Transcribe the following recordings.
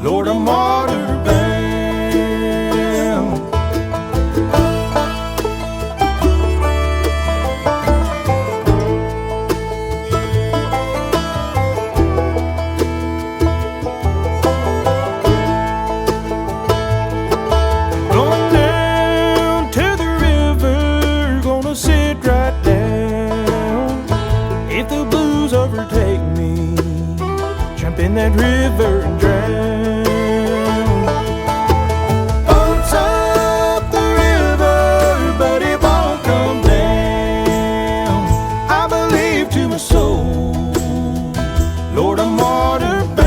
Lord, I'm water bound. Going down to the river, gonna sit right down. If the blues overtake me, jump in that river and drown. Boats up the river, but it won't come down. I believe to my soul, Lord, I'm water bound.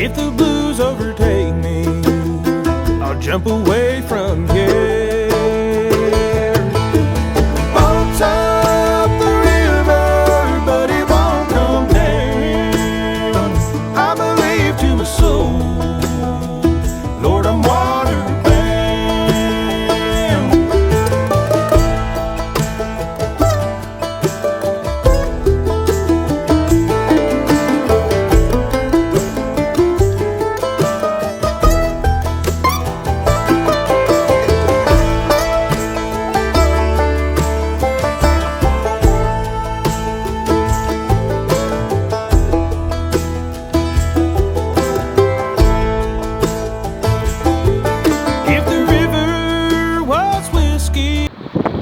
If the blues overtake me, I'll jump away from here. Boats up the river, but it won't come down. I believe to my soul, Lord, I'm water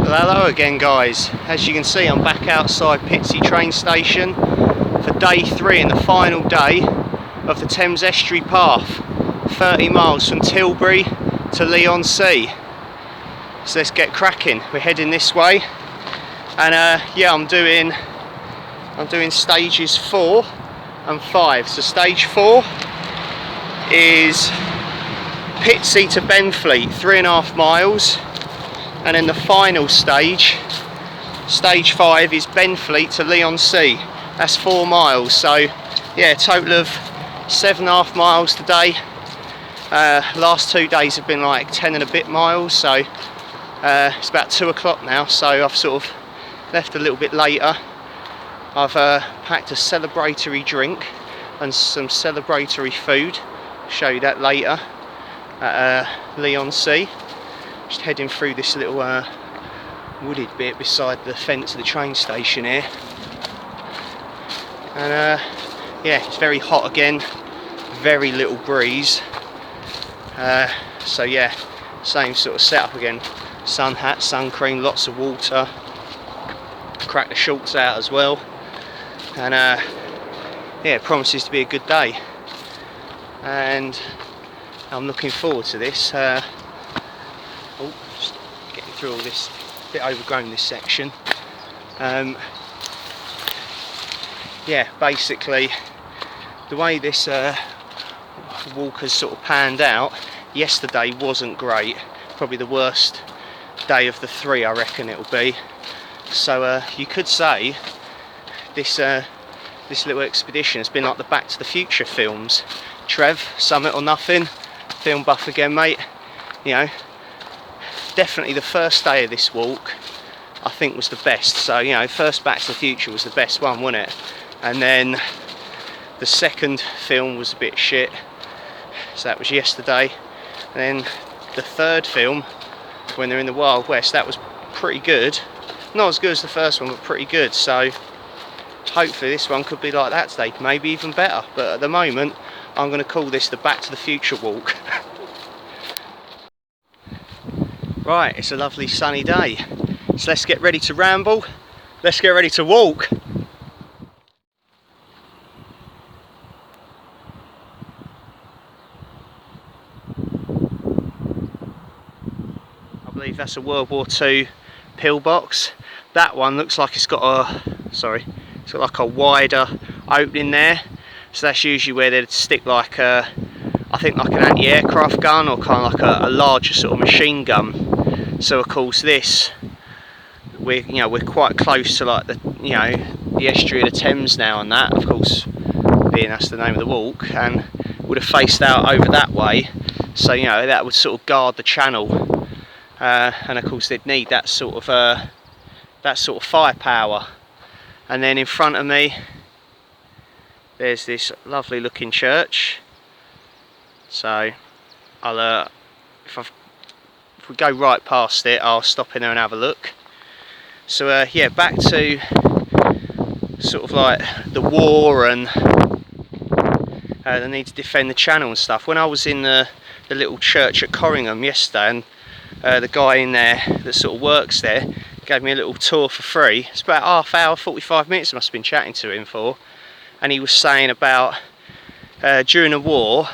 Hello again guys, as you can see I'm back outside Pitsea train station for day 3 and the final day of the Thames Estuary Path, 30 miles from Tilbury to Leigh-on-Sea. So let's get cracking, we're heading this way and yeah, I'm doing stages 4 and 5. So stage 4 is Pitsea to Benfleet, 3.5 miles. And then the final stage, stage 5, is Benfleet to Leigh-on-Sea. That's 4 miles. So yeah, a total of 7.5 miles today. Last 2 days have been like 10 and a bit miles. So it's about 2 o'clock now. So I've sort of left a little bit later. I've packed a celebratory drink and some celebratory food. I'll show you that later at Leigh-on-Sea. Just heading through this little wooded bit beside the fence of the train station here, and yeah, it's very hot again, very little breeze, so yeah, same sort of setup again, sun hat, sun cream, lots of water, crack the shorts out as well, and yeah, it promises to be a good day, and I'm looking forward to this. Oh, just getting through all this, a bit overgrown this section. Yeah, basically the way this walk has sort of panned out, yesterday wasn't great, probably the worst day of the 3 I reckon it'll be. So you could say this little expedition has been like the Back to the Future films. Trev, Summit or Nothing, film buff again mate, you know. Definitely the first day of this walk I think was the best. So you know, first Back to the Future was the best one, wasn't it? And then the second film was a bit shit, so that was yesterday. And then the third film, when they're in the Wild West, that was pretty good. Not as good as the first one, but pretty good. So hopefully this one could be like that today, maybe even better. But at the moment I'm going to call this the Back to the Future walk. Right, it's a lovely sunny day, so let's get ready to ramble, let's get ready to walk. I believe that's a World War II pillbox. That one looks like it's got a sorry, it's got like a wider opening there, so that's usually where they'd stick like a, I think like an anti-aircraft gun, or kind of like a larger sort of machine gun. So of course this, we're quite close to like the estuary of the Thames now, and that, of course, being that's the name of the walk, and would have faced out over that way, so that would sort of guard the channel, and of course they'd need that sort of firepower. And then in front of me there's this lovely looking church, so I'll if we go right past it, I'll stop in there and have a look. So yeah, back to sort of like the war and the need to defend the channel and stuff. When I was in the little church at Corringham yesterday, and the guy in there that sort of works there gave me a little tour for free. It's about half hour, 45 minutes I must have been chatting to him for, and he was saying about during the war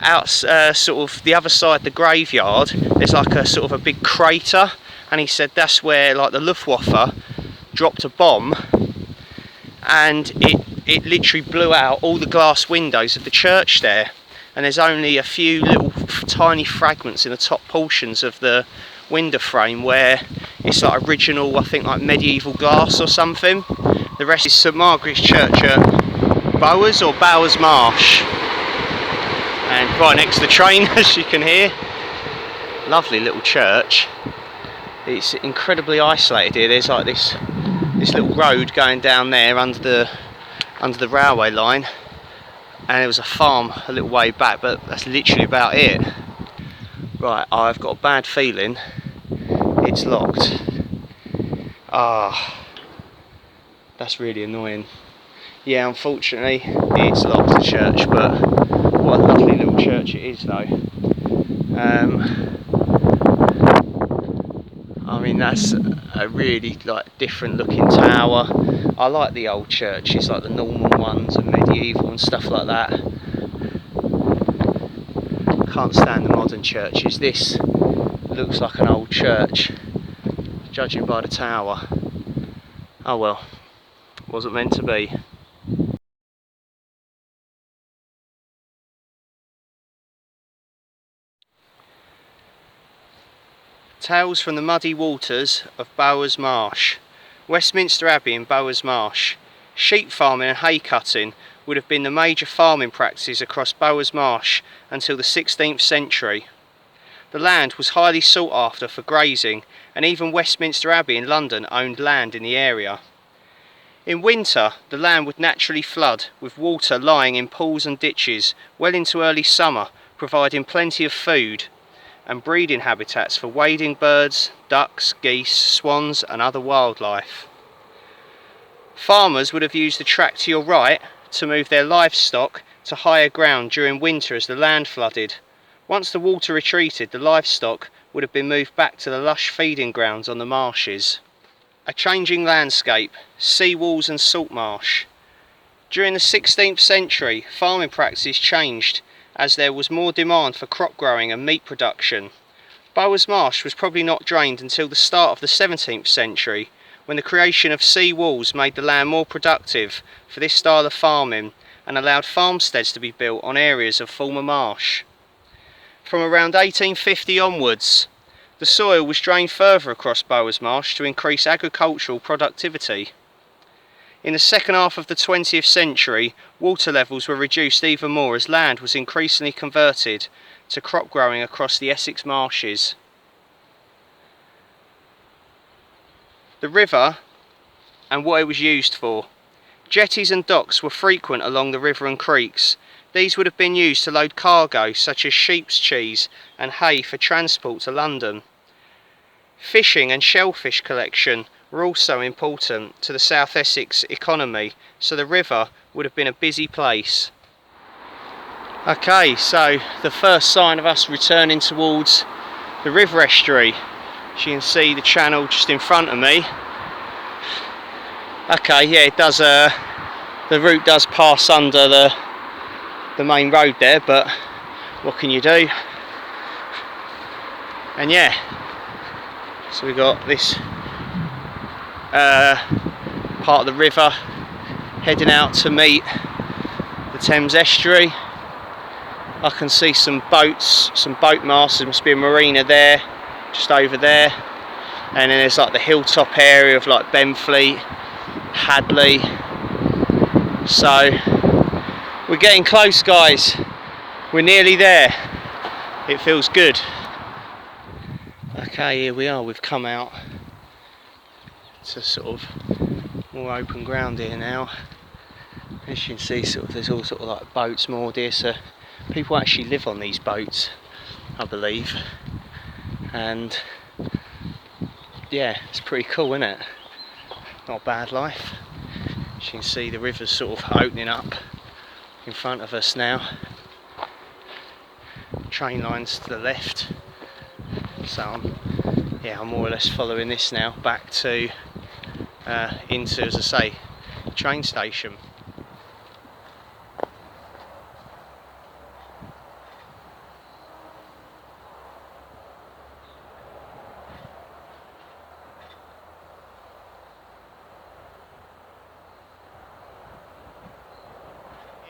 out sort of the other side of the graveyard, there's like a sort of a big crater, and he said that's where like the Luftwaffe dropped a bomb, and it literally blew out all the glass windows of the church there, and there's only a few little tiny fragments in the top portions of the window frame where it's like original, I think like medieval glass or something. The rest is St Margaret's Church at Bowers or Bowers Marsh, and right next to the train, as you can hear. Lovely little church. It's incredibly isolated here. There's like this little road going down there under the railway line, and there was a farm a little way back, but that's literally about it. Right, I've got a bad feeling it's locked. That's really annoying. Yeah, unfortunately it's locked, the church, but what a lovely little church it is though. I mean, that's a really like different looking tower. I like the old churches, like the Norman ones and medieval and stuff like that. Can't stand the modern churches. This looks like an old church, judging by the tower. Oh well, wasn't meant to be. Tales from the muddy waters of Bowers Marsh. Westminster Abbey in Bowers Marsh. Sheep farming and hay cutting would have been the major farming practices across Bowers Marsh until the 16th century. The land was highly sought after for grazing, and even Westminster Abbey in London owned land in the area. In winter, the land would naturally flood, with water lying in pools and ditches well into early summer, providing plenty of food and breeding habitats for wading birds, ducks, geese, swans and other wildlife. Farmers would have used the track to your right to move their livestock to higher ground during winter as the land flooded. Once the water retreated, the livestock would have been moved back to the lush feeding grounds on the marshes. A changing landscape, sea walls and salt marsh. During the 16th century, farming practices changed as there was more demand for crop growing and meat production. Bowers Marsh was probably not drained until the start of the 17th century, when the creation of sea walls made the land more productive for this style of farming and allowed farmsteads to be built on areas of former marsh. From around 1850 onwards, the soil was drained further across Bowers Marsh to increase agricultural productivity. In the second half of the 20th century, water levels were reduced even more as land was increasingly converted to crop growing across the Essex marshes. The river and what it was used for. Jetties and docks were frequent along the river and creeks. These would have been used to load cargo such as sheep's cheese and hay for transport to London. Fishing and shellfish collection were also important to the South Essex economy, so the river would have been a busy place. Okay, so the first sign of us returning towards the river estuary. As you can see the channel just in front of me. Okay, yeah, it does. The route does pass under the main road there, but what can you do? And yeah, So we got this part of the river heading out to meet the Thames Estuary. I can see some boats, some boat masts. There must be a marina there, just over there. And then there's like the hilltop area of like Benfleet, Hadley. So we're getting close, guys. We're nearly there. It feels good. Okay, here we are. We've come out to sort of more open ground here now. As you can see, sort of there's all sort of like boats moored here. So people actually live on these boats, I believe. And yeah, it's pretty cool, isn't it? Not a bad life. As you can see, the river's sort of opening up in front of us now. Train lines to the left. So I'm more or less following this now back to into, as I say, train station.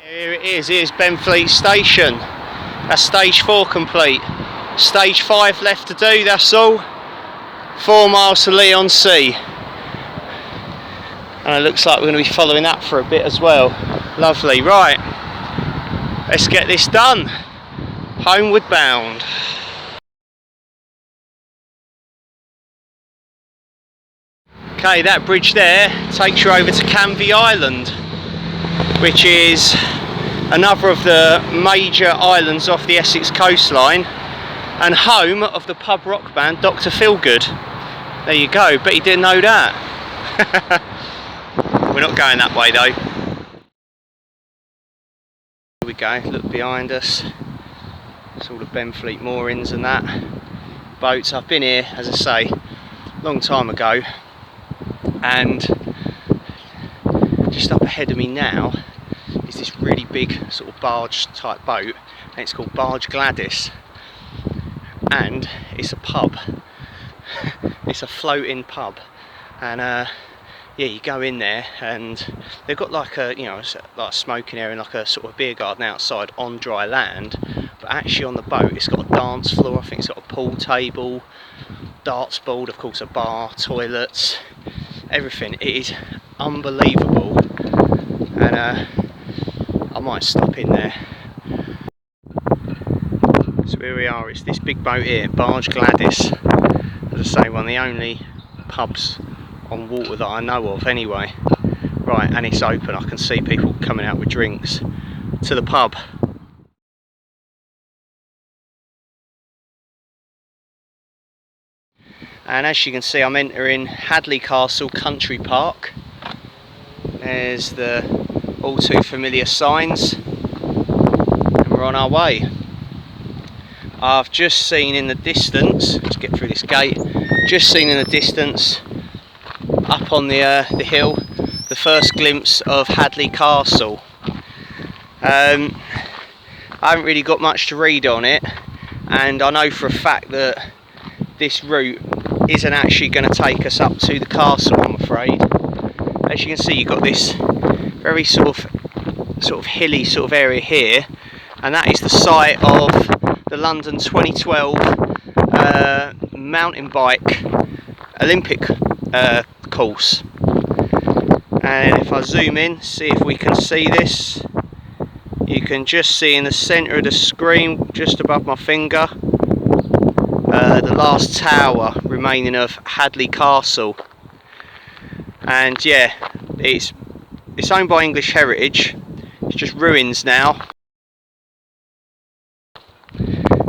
Here it is, here's Benfleet station. That's stage 4 complete. Stage 5 left to do, that's all. 4 miles to Leigh-on-Sea. And it looks like we're going to be following that for a bit as well. Lovely, right. Let's get this done. Homeward bound. Okay, that bridge there takes you over to Canvey Island, which is another of the major islands off the Essex coastline and home of the pub rock band Dr. Feelgood. There you go, bet you didn't know that. We're not going that way though. Here we go, look behind us. It's all the Benfleet moorings and that. Boats. I've been here, as I say, a long time ago, and just up ahead of me now is this really big sort of barge type boat, and it's called Barge Gladys, and it's a pub. It's a floating pub, and yeah, you go in there and they've got like a, you know, like a smoking area and like a sort of beer garden outside on dry land, but actually on the boat it's got a dance floor. I think it's got a pool table, darts board, of course a bar, toilets, everything. It is unbelievable, and I might stop in there. So here we are, it's this big boat here, Barge Gladys. As I say, one of the only pubs on water that I know of anyway. Right, and it's open. I can see people coming out with drinks to the pub. And as you can see, I'm entering Hadley Castle Country Park. There's the all too familiar signs, and we're on our way. I've just seen in the distance, let's get through this gate, just seen in the distance up on the hill the first glimpse of Hadley Castle. I haven't really got much to read on it, and I know for a fact that this route isn't actually going to take us up to the castle, I'm afraid. As you can see, you've got this very sort of hilly sort of area here, and that is the site of the London 2012 mountain bike Olympic course. And if I zoom in, see if we can see this, you can just see in the centre of the screen, just above my finger, the last tower remaining of Hadley Castle. And yeah, it's owned by English Heritage. It's just ruins now.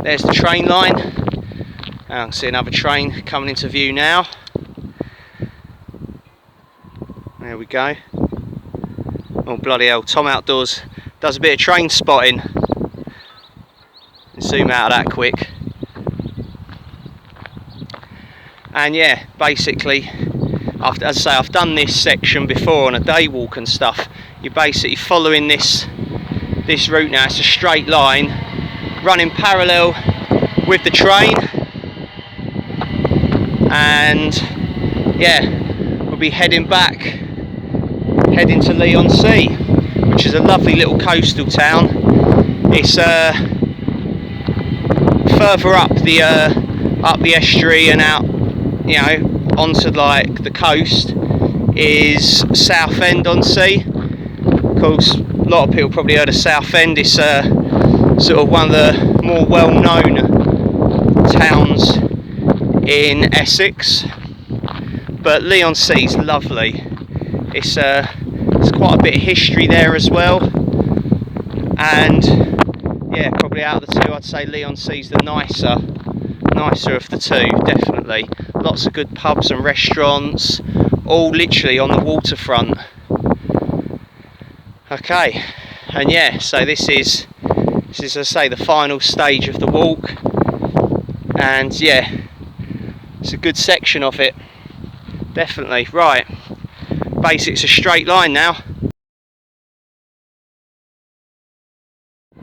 There's the train line. I can see another train coming into view now. There we go. Oh bloody hell, Tom Outdoors does a bit of train spotting. Zoom out of that quick. And yeah, basically, as I say, I've done this section before on a day walk and stuff. You're basically following this route now. It's a straight line running parallel with the train. and yeah, we'll be heading to Leigh-on-Sea, which is a lovely little coastal town. It's further up the estuary and out, you know, onto like the coast is South End-on-Sea. Of course, a lot of people probably heard of Southend. It's sort of one of the more well-known towns in Essex. But Leigh-on-Sea is lovely. It's quite a bit of history there as well. And yeah, probably out of the two, I'd say Leigh-on-Sea is the nicer of the two, definitely. Lots of good pubs and restaurants, all literally on the waterfront. Okay, and yeah, so this is as I say the final stage of the walk, and yeah, it's a good section of it, definitely. Right, basically it's a straight line now.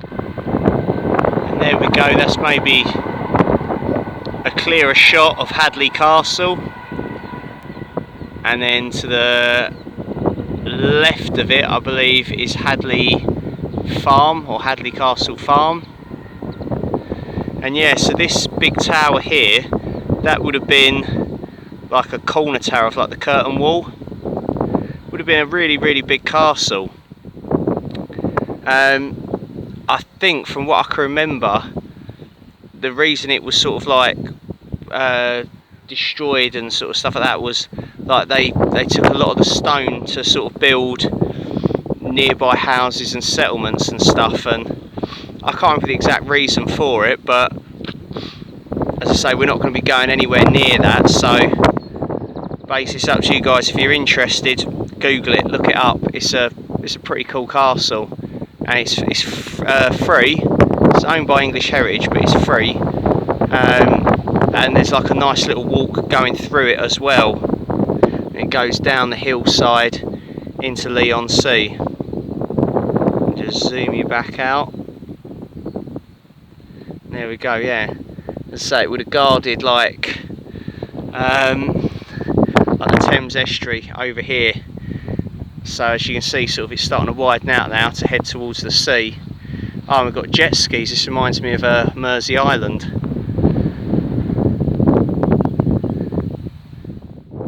And there we go, that's maybe a clearer shot of Hadley Castle, and then to the left of it I believe is Hadley Farm, or Hadley Castle Farm. And yeah, so this big tower here, that would have been like a corner tower of like the curtain wall. Would have been a really big castle. I think from what I can remember, the reason it was sort of like destroyed and sort of stuff like that was like they took a lot of the stone to sort of build nearby houses and settlements and stuff, and I can't remember the exact reason for it, but as I say, we're not going to be going anywhere near that, so basically it's up to you guys. If you're interested, Google it, look it up. It's a pretty cool castle, and it's free. It's owned by English Heritage, but it's free, and there's like a nice little walk going through it as well. It goes down the hillside into Leigh-on-Sea. Just zoom you back out. There we go. Yeah, as I say, it would have guarded like the Thames Estuary over here. So as you can see, sort of it's starting to widen out now to head towards the sea. Oh, and we've got jet skis. This reminds me of Mersey Island.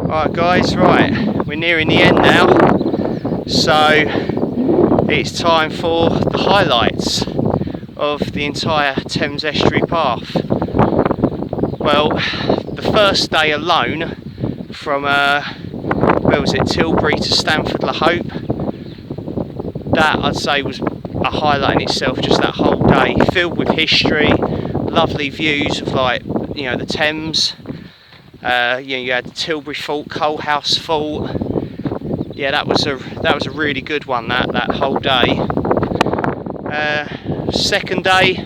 Alright guys, right, we're nearing the end now, so it's time for the highlights of the entire Thames Estuary Path. Well, the first day alone, from where was it, Tilbury to Stamford-le-Hope, that I'd say was a highlight in itself. Just that whole day, filled with history, lovely views of, like, you know, the Thames. You had the Tilbury Fort, Coalhouse Fort. Yeah, that was a really good one. That whole day. Second day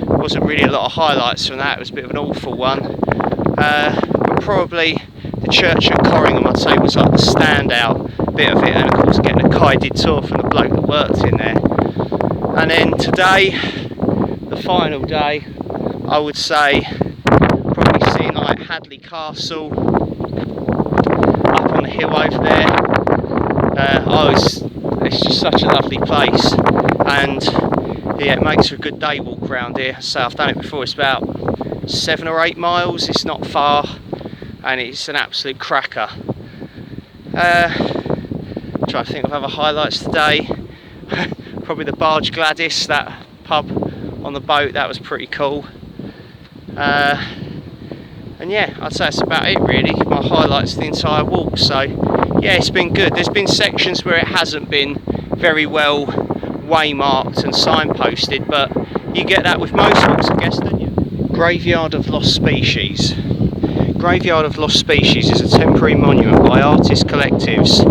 wasn't really a lot of highlights from that. It was a bit of an awful one. But probably the church at Corringham, I'd say, was like the standout bit of it, and of course getting a guided tour from the bloke that worked in there. And then today, the final day, I would say probably seeing like Hadley Castle up on the hill over there. It's just such a lovely place, and yeah, it makes for a good day walk around here. So I've done it before. It's about 7 or 8 miles. It's not far, and it's an absolute cracker. Trying to think of other highlights today. Probably the Barge Gladys, that pub on the boat. That was pretty cool. And yeah, I'd say that's about it really, my highlights of the entire walk. So yeah, it's been good. There's been sections where it hasn't been very well waymarked and signposted, but you get that with most walks, I guess, don't you? Graveyard of Lost Species. Graveyard of Lost Species is a temporary monument by artist collectives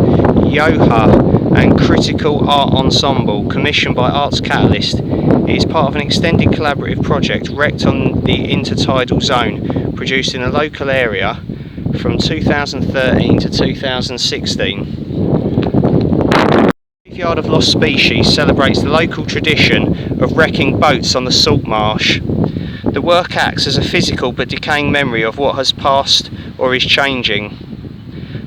Yoha and Critical Art Ensemble, commissioned by Arts Catalyst. It is part of an extended collaborative project wrecked on the intertidal zone, produced in a local area from 2013 to 2016. The Graveyard of Lost Species celebrates the local tradition of wrecking boats on the salt marsh. The work acts as a physical but decaying memory of what has passed or is changing.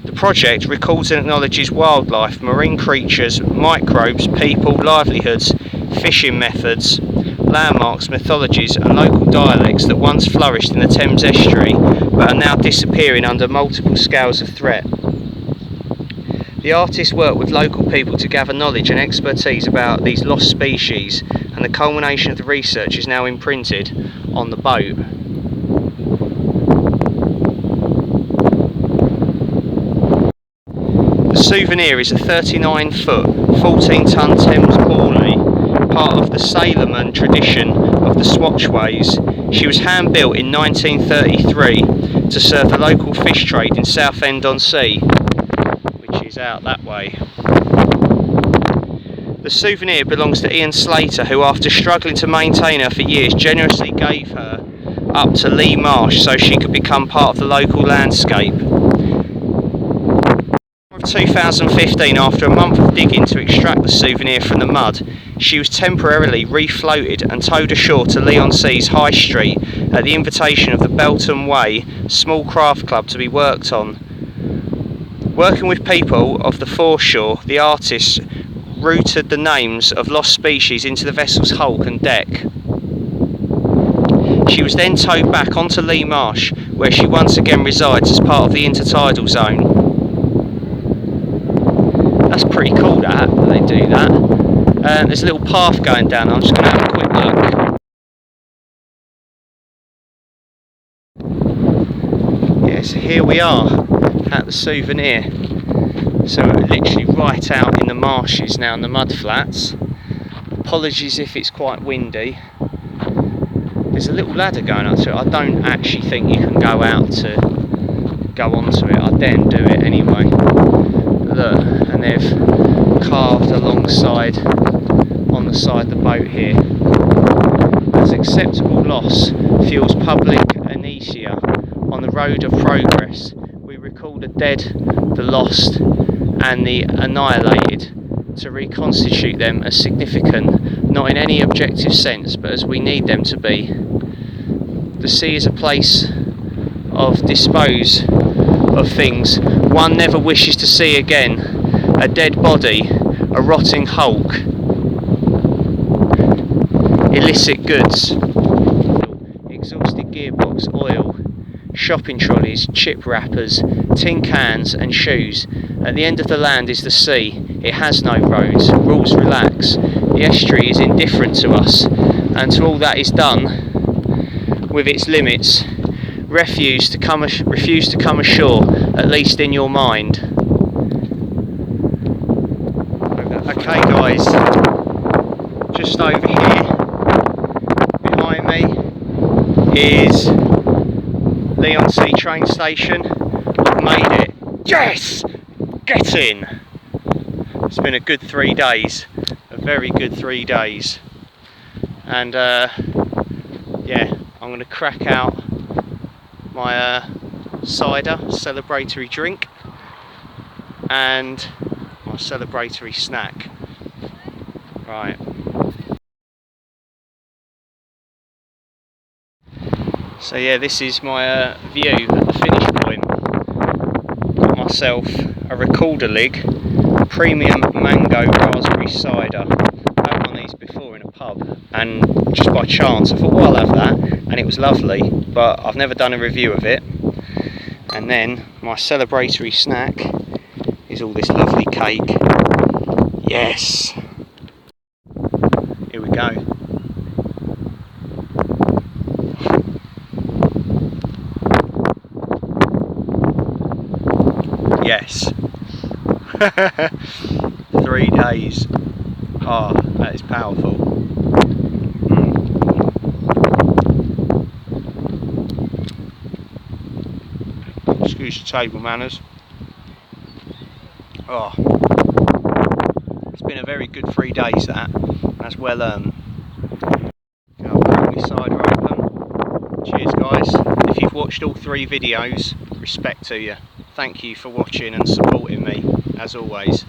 The project records and acknowledges wildlife, marine creatures, microbes, people, livelihoods, fishing methods, landmarks, mythologies and local dialects that once flourished in the Thames Estuary but are now disappearing under multiple scales of threat. The artists work with local people to gather knowledge and expertise about these lost species, and the culmination of the research is now imprinted on the boat. The Souvenir is a 39-foot, 14-ton Thames Borley, part of the sailorman tradition of the Swatchways. She was hand-built in 1933 to serve the local fish trade in South End-on-Sea, which is out that way. The Souvenir belongs to Ian Slater, who after struggling to maintain her for years generously gave her up to Leigh Marsh so she could become part of the local landscape. In 2015, after a month of digging to extract the Souvenir from the mud, she was temporarily refloated and towed ashore to Leigh-on-Sea's High Street at the invitation of the Belton Way small craft club to be worked on. Working with people of the foreshore, the artists routed the names of lost species into the vessel's hulk and deck. She was then towed back onto Leigh Marsh, where she once again resides as part of the intertidal zone. That's pretty cool that they do that. There's a little path going down. I'm just going to have a quick look. Yeah, so here we are at the Souvenir. So we're literally right out in the marshes now, in the mud flats. Apologies if it's quite windy. There's a little ladder going up to it. I don't actually think you can go onto it. I then do it anyway. Look, and they've carved alongside on the side of the boat here. As acceptable loss fuels public anaesthesia on the road of progress, we recall the dead, the lost and the annihilated to reconstitute them as significant, not in any objective sense but as we need them to be. The sea is a place of dispose of things one never wishes to see again. A dead body, a rotting hulk, illicit goods, exhausted gearbox, oil, shopping trolleys, chip wrappers, tin cans and shoes. At the end of the land is the sea. It has no roads, rules relax. The estuary is indifferent to us and to all that is done with its limits. Refuse to come ashore, at least in your mind. Okay guys, just over here behind me is Leigh-on-Sea train station. We've made it. Yes! Get in! It's been a good 3 days, a very good 3 days. And yeah, I'm going to crack out my cider, celebratory drink, and my celebratory snack. Right. So yeah, this is my view at the finish point. Got myself a recorder lig, premium mango raspberry cider. I've had one of these before in a pub, and just by chance I thought, well, I'll have that, and it was lovely, but I've never done a review of it. And then my celebratory snack is all this lovely cake. Yes! Here we go. Yes. 3 days. Oh, that is powerful. Excuse the table manners. Oh, it's been a very good 3 days that. That's well earned. I'll crack my cider open. Cheers guys. If you've watched all 3 videos, respect to you. Thank you for watching and supporting me, as always.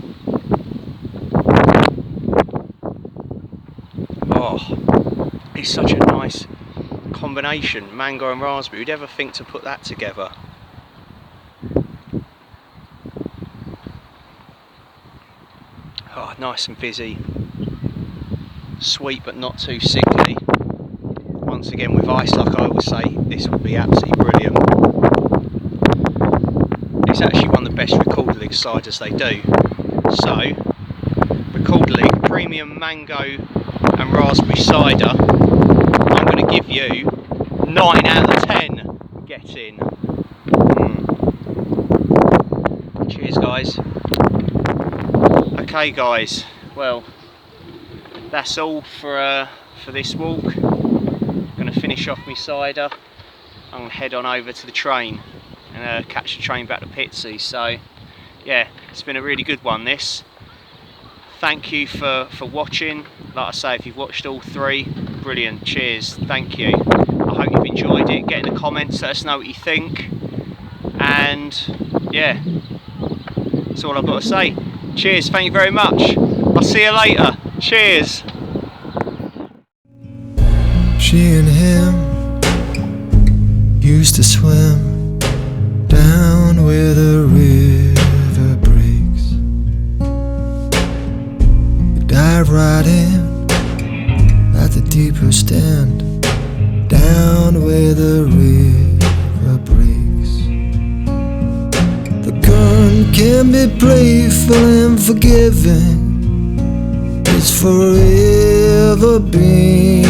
Oh, it's such a nice combination, mango and raspberry. Who'd ever think to put that together? nice and busy, sweet but not too sickly. Once again with ice, like I always say, this would be absolutely brilliant. It's actually one of the best Recordelig ciders they do. So, Recordelig Premium Mango and Raspberry Cider, I'm going to give you 9 out of 10. Get in. Cheers guys. Okay guys, well that's all for this walk. I'm going to finish off my cider. I'm going to head on over to the train and catch the train back to Pitsea. So yeah, it's been a really good one this. Thank you for watching. Like I say, if you've watched all 3, brilliant, cheers, thank you. I hope you've enjoyed it. Get in the comments, let us know what you think. And yeah, that's all I've got to say. Cheers, thank you very much. I'll see you later. Cheers. She and him used to swim down where the river breaks. They dive right in at the deepest end, down where the river breaks. The current can be playful and forgiving. It's forever been